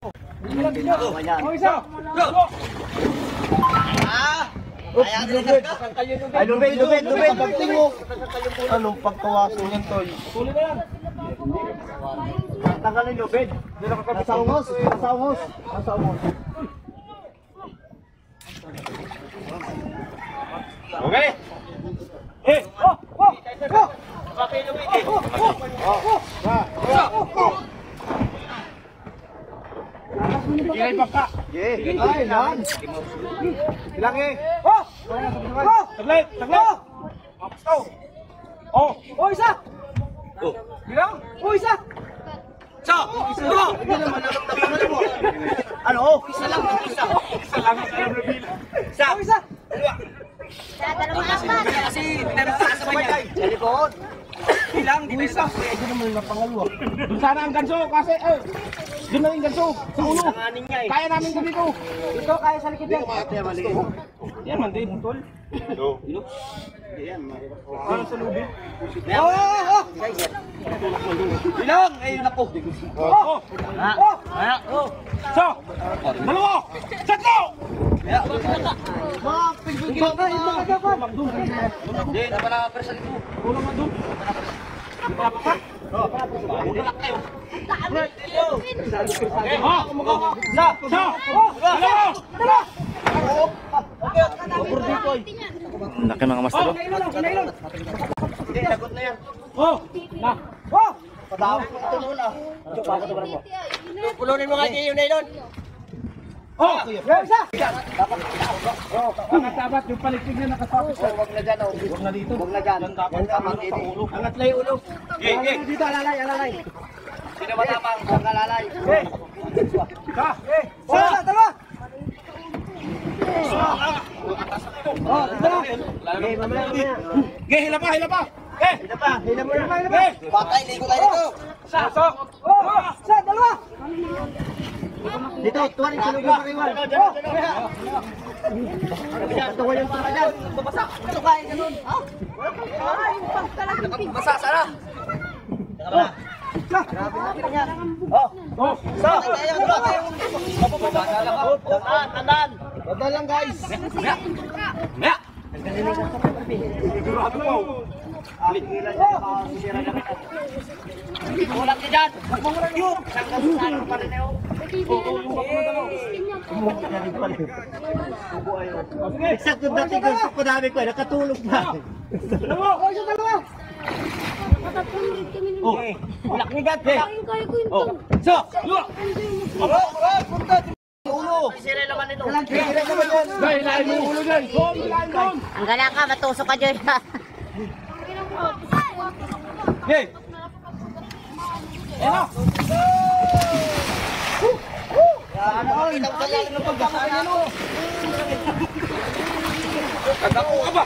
O, isa. Ay, lubid. Anong pagkawaso yan, Toy? Tuloy na yan. Tanggalin lubid. Nasa ungos. Okay. Okay, lubid. Kilay baka. Ay, yan. Ilaki. Taglit. Apsto. Oh, isa. Bilang. Isa. Ano? Isa lang. Isa lang ang bilang. Isa. Kasi pinarasa sa kanya. Sa likod. Bilang, di isa. Ito naman na pangalawa. Doon sana ang ganso kasi doon na yung ganso sa ulo. Kaya namin ko dito. Ito kaya sa likod yan. Yan man din. Tol. Ano sa lubid? Bilang! Ayun na po. So! Dalawa! Tatlo! Hindi, napalapresa dito. Kulang man doon. Laki mga master. Hindi, lagot na yan. Padami ko ito noon ah. Pulunin mo nga yung nailon. Isa! Dapat yung palikpig na nakasapit. Huwag na dyan. Huwag na dito. Huwag na dyan. Yan tamang ini. Angat lang yung ulo. Dito, alalay. Sino matapang? Huwag kalalay. Sa! Dalawa! Hila pa! Hila mo na. Patay, ligo tayo dito. Sa! Dalawa! Dito, tuwan yung tulog yung mariwan. Tuwan yung tulog dyan. Babasak. Tukain ka nun. Basa, sana. Grabe natin yan. Tandaan. Tandaan lang guys. Sigurado mo! Walang ka dyan. Isang kasusan pa rin yun. Exact yung dating gusto ko namin ko. Nakatulog na. Dalawa! Ulak ni Gat. So! Ulo. Sira naman ito. Sira naman yan. Hilahin mo yung ulo dyan! Hilahin doon! Ang galang ka, matusok ka dyan. Hey! Ano? Kita ko sa lalim ng pagkakain. Kagako ka ba?